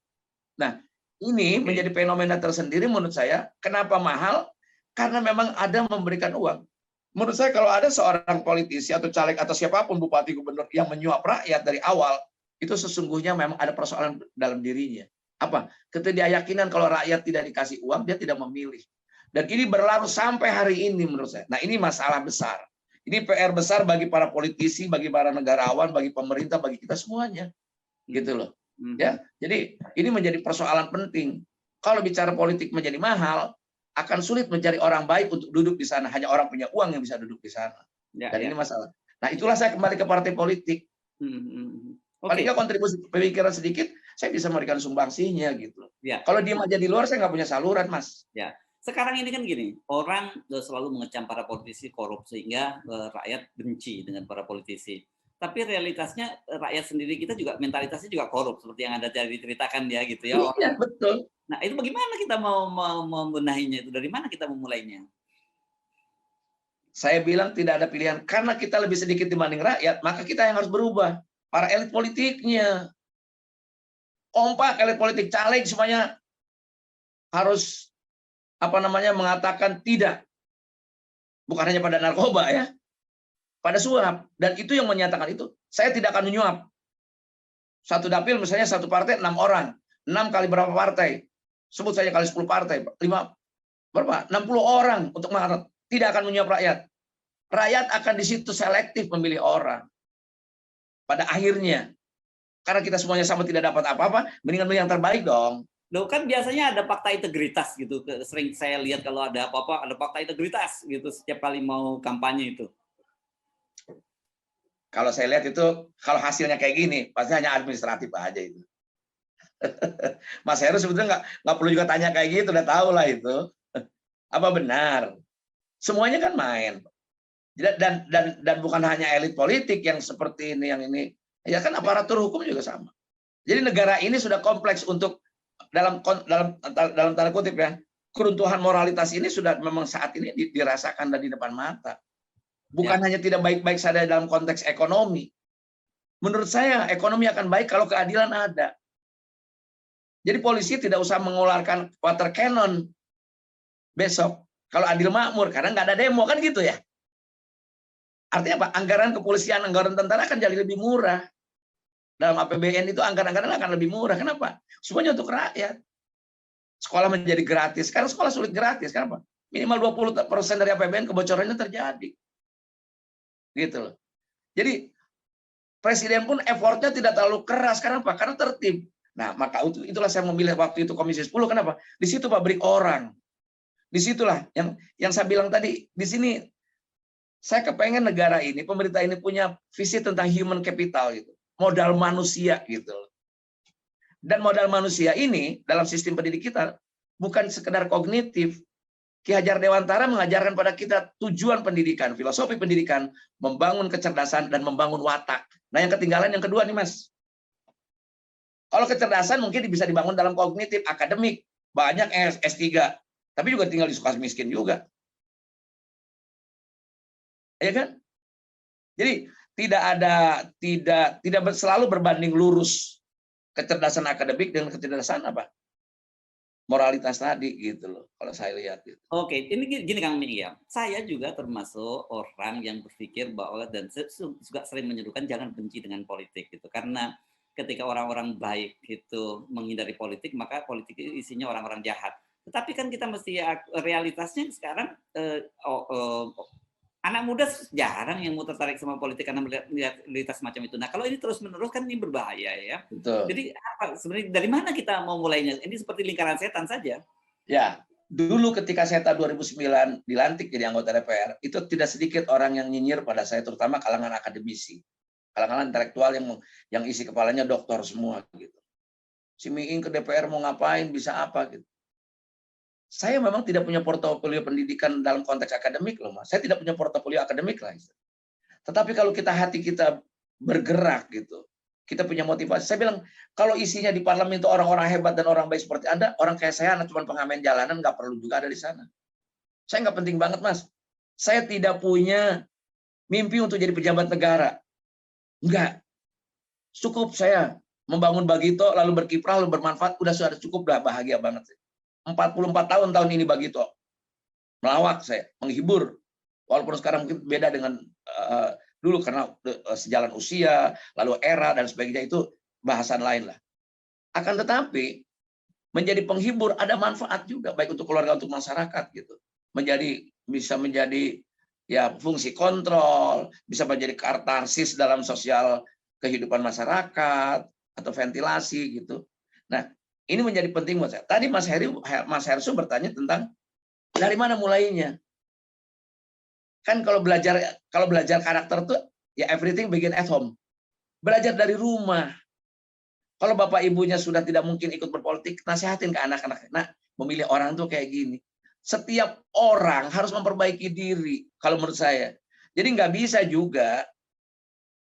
Nah, ini menjadi fenomena tersendiri menurut saya. Kenapa mahal? Karena memang ada memberikan uang. Menurut saya kalau ada seorang politisi atau caleg atau siapapun bupati gubernur yang menyuap rakyat dari awal, itu sesungguhnya memang ada persoalan dalam dirinya. Apa? Ketidakyakinan kalau rakyat tidak dikasih uang, dia tidak memilih. Dan ini berlalu sampai hari ini menurut saya. Nah, ini masalah besar. Ini PR besar bagi para politisi, bagi para negarawan, bagi pemerintah, bagi kita semuanya. Gitu loh. Ya, jadi ini menjadi persoalan penting. Kalau bicara politik menjadi mahal, akan sulit mencari orang baik untuk duduk di sana. Hanya orang punya uang yang bisa duduk di sana. Dan ini masalah. Nah, itulah saya kembali ke partai politik. Paling nggak kontribusi pemikiran sedikit, saya bisa memberikan sumbangsinya gitu. Kalau diem aja di luar, saya nggak punya saluran, Mas. Ya. Sekarang ini kan gini, orang selalu mengecam para politisi korup sehingga rakyat benci dengan para politisi. Tapi realitasnya rakyat sendiri kita juga mentalitasnya juga korup seperti yang Anda tadi ceritakan ya gitu ya. Iya, betul. Nah, itu bagaimana kita mau membenahinya itu? Dari mana kita memulainya? Saya bilang tidak ada pilihan karena kita lebih sedikit dibanding rakyat, maka kita yang harus berubah. Para elit politiknya. Kompak elit politik, caleg semuanya harus mengatakan tidak. Bukan hanya pada narkoba ya. Pada suap, dan itu yang menyatakan itu, saya tidak akan menyuap. Satu dapil misalnya satu partai 6 orang, 6 kali berapa partai? Sebut saja kali 10 partai, 60 orang untuk mengatakan tidak akan menyuap rakyat. Rakyat akan di situ selektif memilih orang. Pada akhirnya, karena kita semuanya sama tidak dapat apa-apa, mendingan yang terbaik dong. Loh kan biasanya ada fakta integritas gitu. Sering saya lihat kalau ada apa-apa ada fakta integritas gitu setiap kali mau kampanye itu. Kalau saya lihat itu, kalau hasilnya kayak gini, pasti hanya administratif aja itu. Mas Heru sebetulnya nggak perlu juga tanya kayak gitu, udah tahu lah itu. Apa benar? Semuanya kan main. Dan bukan hanya elit politik yang seperti ini, yang ini. Ya kan aparatur hukum juga sama. Jadi negara ini sudah kompleks untuk dalam tanda kutip ya, keruntuhan moralitas ini sudah memang saat ini dirasakan dan di depan mata. Bukan hanya tidak baik-baik saja dalam konteks ekonomi. Menurut saya ekonomi akan baik kalau keadilan ada. Jadi polisi tidak usah mengeluarkan water cannon besok kalau adil makmur karena nggak ada demo kan gitu ya. Artinya apa? Anggaran kepolisian, anggaran tentara akan jadi lebih murah. Dalam APBN itu anggaran-anggaran akan lebih murah. Kenapa? Semuanya untuk rakyat. Sekolah menjadi gratis. Sekarang sekolah sulit gratis. Kenapa? Minimal 20% dari APBN kebocorannya terjadi. Gitu loh. Jadi presiden pun effortnya tidak terlalu keras. Karena apa? Karena tertib. Nah, maka itulah saya memilih waktu itu Komisi 10. Kenapa? Di situ pabrik orang. Disitulah yang saya bilang tadi. Di sini saya kepengen negara ini, pemerintah ini punya visi tentang human capital gitu. Modal manusia gitu. Dan modal manusia ini dalam sistem pendidik kita bukan sekedar kognitif. Ki Hajar Dewantara mengajarkan pada kita tujuan pendidikan, filosofi pendidikan, membangun kecerdasan dan membangun watak. Nah, yang ketinggalan yang kedua nih, Mas. Kalau kecerdasan mungkin bisa dibangun dalam kognitif, akademik. Banyak S3. Tapi juga tinggal di Sukamiskin juga. Ya kan? Jadi tidak selalu berbanding lurus kecerdasan akademik dengan kecerdasan apa? Moralitas tadi gitu loh, kalau saya lihat gitu. Oke, ini gini Kang Mini ya, saya juga termasuk orang yang berpikir bahwa dan juga sering menyerukan jangan benci dengan politik gitu, karena ketika orang-orang baik itu menghindari politik, maka politik itu isinya orang-orang jahat. Tetapi kan kita mesti realitasnya sekarang anak muda jarang yang mau tertarik sama politik karena melihat realitas semacam itu. Nah, kalau ini terus-menerus kan ini berbahaya ya. Betul. Jadi apa sebenarnya dari mana kita mau mulainya? Ini seperti lingkaran setan saja. Ya, dulu ketika saya tahun 2009 dilantik jadi anggota DPR, itu tidak sedikit orang yang nyinyir pada saya, terutama kalangan akademisi, kalangan intelektual yang isi kepalanya doktor semua gitu. Si Miing ke DPR mau ngapain, bisa apa gitu. Saya memang tidak punya portofolio pendidikan dalam konteks akademik loh, Mas. Saya tidak punya portofolio akademik lah. Tetapi kalau hati kita bergerak gitu, kita punya motivasi. Saya bilang, kalau isinya di parlemen itu orang-orang hebat dan orang baik seperti Anda, orang kayak saya cuma pengamen jalanan, nggak perlu juga ada di sana. Saya nggak penting banget, Mas. Saya tidak punya mimpi untuk jadi pejabat negara. Enggak. Cukup saya membangun Bagito, lalu berkiprah, lalu bermanfaat, sudah cukup, udah bahagia banget. 44 tahun ini Bagito. Melawak saya, menghibur. Walaupun sekarang mungkin beda dengan dulu karena sejalan usia, lalu era dan sebagainya, itu bahasan lain lah. Akan tetapi menjadi penghibur ada manfaat juga baik untuk keluarga, untuk masyarakat gitu. Bisa menjadi ya fungsi kontrol, bisa menjadi katarsis dalam sosial kehidupan masyarakat atau ventilasi gitu. Nah, ini menjadi penting buat saya. Tadi Mas Hersu bertanya tentang dari mana mulainya. Kan kalau belajar karakter tuh ya everything begin at home. Belajar dari rumah. Kalau bapak ibunya sudah tidak mungkin ikut berpolitik, nasihatin ke anak-anak. Nah, memilih orang tuh kayak gini. Setiap orang harus memperbaiki diri, kalau menurut saya. Jadi nggak bisa juga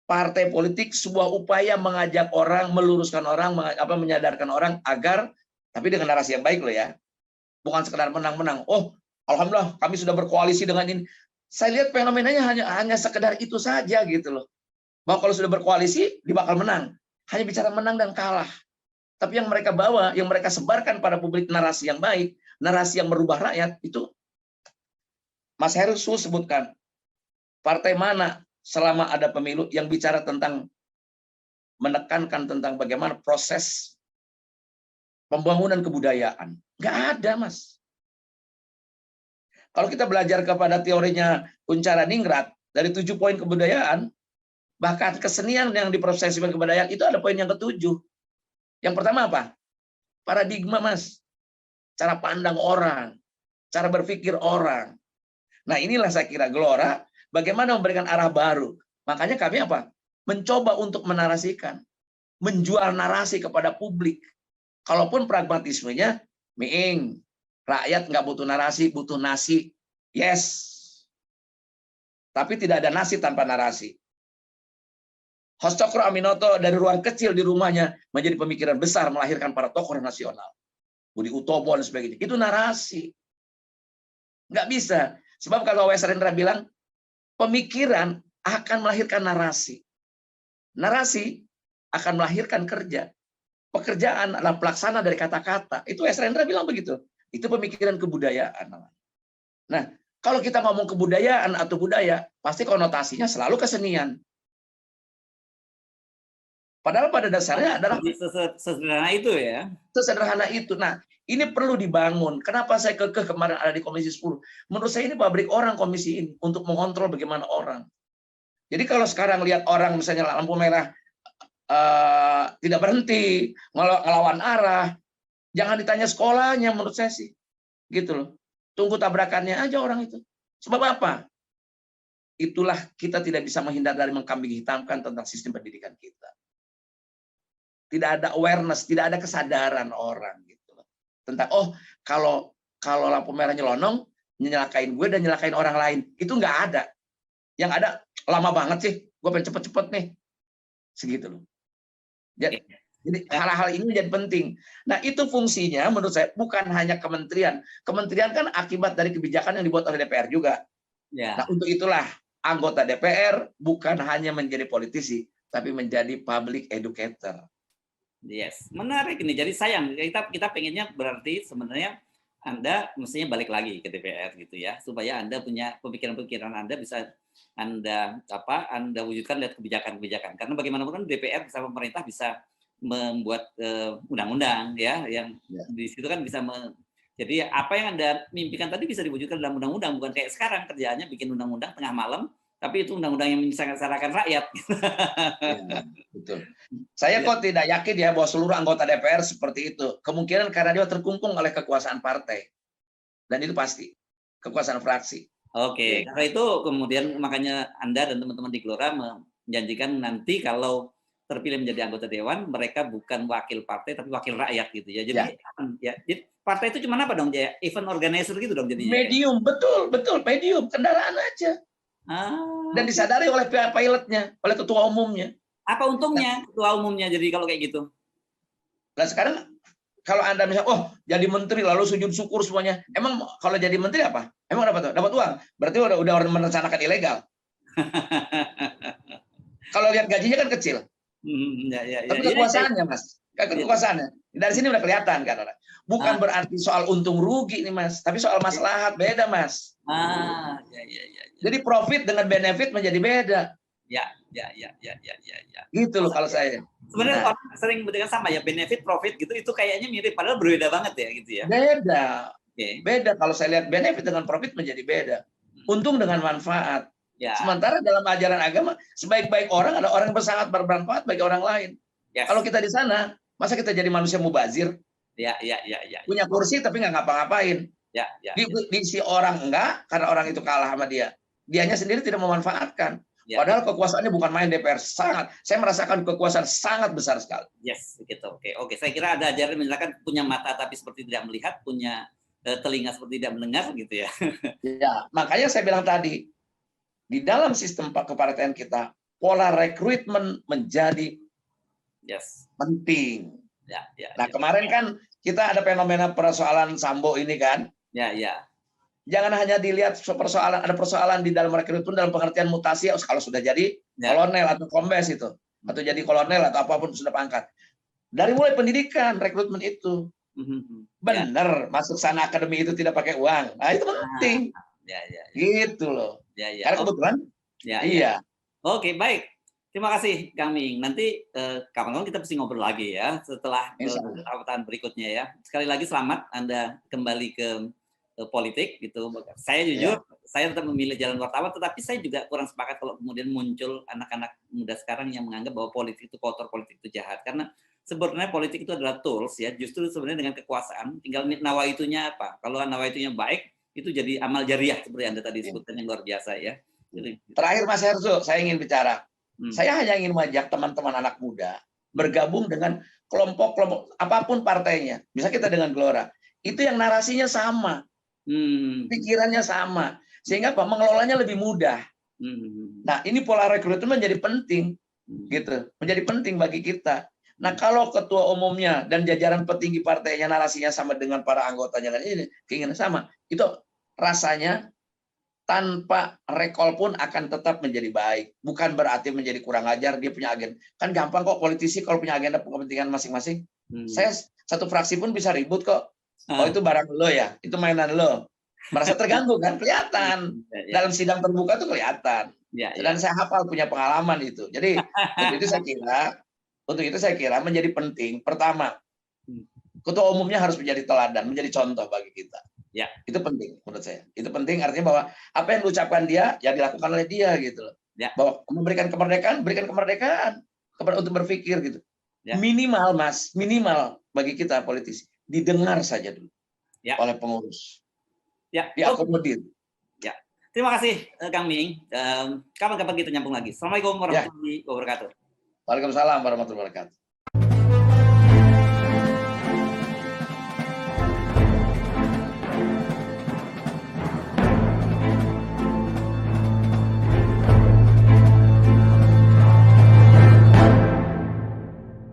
partai politik sebuah upaya mengajak orang, meluruskan orang, menyadarkan orang agar, tapi dengan narasi yang baik loh ya. Bukan sekedar menang-menang. Oh, alhamdulillah kami sudah berkoalisi dengan ini. Saya lihat fenomenanya hanya sekedar itu saja gitu loh. Bahwa kalau sudah berkoalisi, dia bakal menang. Hanya bicara menang dan kalah. Tapi yang mereka bawa, yang mereka sebarkan pada publik narasi yang baik, narasi yang merubah rakyat, itu Mas Heru sebutkan. Partai mana selama ada pemilu yang bicara tentang menekankan tentang bagaimana proses pembangunan kebudayaan. Nggak ada, Mas. Kalau kita belajar kepada teorinya Kunchara Ningrat, dari 7 poin kebudayaan, bahkan kesenian yang diprosesikan kebudayaan, itu ada poin yang ke-7. Yang pertama apa? Paradigma, Mas. Cara pandang orang, cara berpikir orang. Nah, inilah saya kira Gelora, bagaimana memberikan arah baru. Makanya kami apa? Mencoba untuk menarasikan, menjual narasi kepada publik. Kalaupun pragmatismenya, Miing, rakyat nggak butuh narasi, butuh nasi. Yes. Tapi tidak ada nasi tanpa narasi. Hos-Cokro Aminoto dari ruang kecil di rumahnya menjadi pemikiran besar melahirkan para tokoh nasional. Budi Utomo dan sebagainya. Itu narasi. Nggak bisa. Sebab kalau W.S. Rendra bilang, pemikiran akan melahirkan narasi. Narasi akan melahirkan kerja. Pekerjaan adalah pelaksana dari kata-kata. Itu W.S. Rendra bilang begitu. Itu pemikiran kebudayaan. Nah, kalau kita ngomong kebudayaan atau budaya, pasti konotasinya selalu kesenian. Padahal pada dasarnya adalah sesederhana itu ya. Sesederhana itu. Nah, ini perlu dibangun. Kenapa saya kekeh kemarin ada di Komisi 10? Menurut saya ini pabrik orang komisi ini untuk mengontrol bagaimana orang. Jadi kalau sekarang lihat orang misalnya lampu merah tidak berhenti, ngelawan arah, jangan ditanya sekolahnya menurut saya sih. Gitu loh. Tunggu tabrakannya aja orang itu. Sebab apa? Itulah kita tidak bisa menghindar dari mengkambing hitamkan tentang sistem pendidikan kita. Tidak ada awareness, tidak ada kesadaran orang gitu. Tentang kalau lampu merah nyelonong, nyelakain gue dan nyelakain orang lain. Itu nggak ada. Yang ada lama banget sih, gue pengen cepet-cepet nih. Segitu loh. Jadi, Jadi hal-hal ini menjadi penting. Nah, itu fungsinya menurut saya bukan hanya kementerian. Kementerian kan akibat dari kebijakan yang dibuat oleh DPR juga. Nah, Ya, untuk itulah anggota DPR bukan hanya menjadi politisi, tapi menjadi public educator. yes, menarik ini. Jadi sayang kita pengennya berarti sebenarnya Anda mestinya balik lagi ke DPR gitu ya, supaya Anda punya pemikiran-pemikiran Anda bisa Anda wujudkan lihat kebijakan-kebijakan. Karena bagaimanapun kan DPR bersama pemerintah bisa membuat undang-undang ya, yang Ya. di situ kan bisa jadi apa yang Anda mimpikan tadi bisa diwujudkan dalam undang-undang, bukan kayak sekarang kerjaannya bikin undang-undang tengah malam, tapi itu undang-undang yang menyengsarakan rakyat. Ya, betul. Saya Ya. kok tidak yakin ya bahwa seluruh anggota DPR seperti itu. Kemungkinan karena dia terkungkung oleh kekuasaan partai. Dan itu pasti. Kekuasaan fraksi. Oke, Gitu. karena itu kemudian makanya Anda dan teman-teman di Gelora menjanjikan nanti kalau terpilih menjadi anggota dewan, mereka bukan wakil partai tapi wakil rakyat gitu ya. Ya. Jadi partai itu cuma apa dong, ya? Event organizer gitu dong jadinya. Medium, betul, medium. Kendaraan aja. Dan Oke. disadari oleh pihak pilotnya, oleh ketua umumnya. Apa Nah, untungnya ketua umumnya jadi kalau kayak gitu? nah sekarang kalau Anda misalnya, oh jadi menteri lalu sujud syukur semuanya. Emang kalau jadi menteri apa? Emang dapat uang? Berarti udah merencanakan ilegal. Kalau lihat gajinya kan kecil. Tapi Ya. kekuasaannya, Mas. Kekuasaannya. Dari sini udah kelihatan kan. Bukan berarti soal untung rugi nih, Mas. Tapi soal maslahat. Beda, Mas. Ya. Jadi profit dengan benefit menjadi beda. Ya. Gitu loh kalau saya. Sebenarnya Nah, orang sering mendengar sama ya, benefit, profit gitu, itu kayaknya mirip, padahal berbeda banget ya gitu ya. beda. Oke. Beda. Kalau saya lihat benefit dengan profit menjadi beda. Untung dengan manfaat. Ya. Sementara dalam ajaran agama, sebaik-baik orang ada orang yang sangat bermanfaat bagi orang lain. Yes. Kalau kita di sana, masa kita jadi manusia mubazir? Ya. Punya kursi tapi nggak ngapa-ngapain. Ya. Diisi orang enggak, karena orang itu kalah sama dia. Dianya sendiri tidak memanfaatkan. Ya. Padahal kekuasaannya bukan main DPR. Sangat. Saya merasakan kekuasaan sangat besar sekali. Yes, gitu. Oke. Saya kira ada ajaran misalkan punya mata tapi seperti tidak melihat, punya telinga seperti tidak mendengar gitu ya. Ya, makanya saya bilang tadi, di dalam sistem kepartaian kita, pola rekrutmen menjadi penting. Ya. Nah, kemarin kan kita ada fenomena persoalan Sambo ini kan. Ya. Jangan hanya dilihat ada persoalan di dalam rekrutmen dalam pengertian mutasi kalau sudah jadi kolonel atau kombes itu, atau jadi kolonel atau apapun sudah pangkat. Dari mulai pendidikan, rekrutmen itu. Benar, masuk sana akademi itu tidak pakai uang. Nah, itu penting. Ya. Gitu loh. Karena kebetulan. Iya. Oke, baik. Terima kasih, Kang Ming. Nanti kapan-kapan kita mesti ngobrol lagi ya setelah perawatan berikutnya ya. Sekali lagi selamat Anda kembali ke politik gitu. Saya jujur, saya tetap memilih jalan wartawan, tetapi saya juga kurang sepakat kalau kemudian muncul anak-anak muda sekarang yang menganggap bahwa politik itu kotor, politik itu jahat. Karena sebenarnya politik itu adalah tools ya. Justru sebenarnya dengan kekuasaan, tinggal nawaitunya apa. Kalau nawaitunya baik, itu jadi amal jariah seperti Anda tadi sebutkan yang luar biasa ya. Jadi, terakhir Mas Herzo, saya ingin bicara. Saya hanya ingin mengajak teman-teman anak muda bergabung dengan kelompok-kelompok apapun partainya. Bisa kita dengan Gelora. Itu yang narasinya sama. Pikirannya sama. Sehingga apa? Mengelolanya lebih mudah. Nah, ini pola rekrutmen menjadi penting. Gitu. Menjadi penting bagi kita. Nah, kalau ketua umumnya dan jajaran petinggi partainya narasinya sama dengan para anggotanya dan ini keinginan sama, itu rasanya tanpa recall pun akan tetap menjadi baik. Bukan berarti menjadi kurang ajar, dia punya agenda. Kan gampang kok politisi kalau punya agenda kepentingan masing-masing. Saya satu fraksi pun bisa ribut kok. Oh itu barang lo ya, itu mainan lo. Merasa terganggu kan, kelihatan. Dalam sidang terbuka itu kelihatan. Dan saya hafal punya pengalaman itu. Jadi untuk itu saya kira menjadi penting. Pertama, ketua umumnya harus menjadi teladan, menjadi contoh bagi kita. Ya. Itu penting menurut saya. Itu penting artinya bahwa apa yang diucapkan dia, yang dilakukan oleh dia gitu loh. Ya. Bahwa memberikan kemerdekaan, berikan kemerdekaan untuk berpikir gitu. Ya. Minimal Mas, minimal bagi kita politisi didengar saja dulu oleh pengurus. Diakomodir. Ya. Terima kasih Kang Ming. Kapan-kapan kita nyambung lagi. Assalamualaikum warahmatullahi wabarakatuh. Waalaikumsalam warahmatullahi wabarakatuh.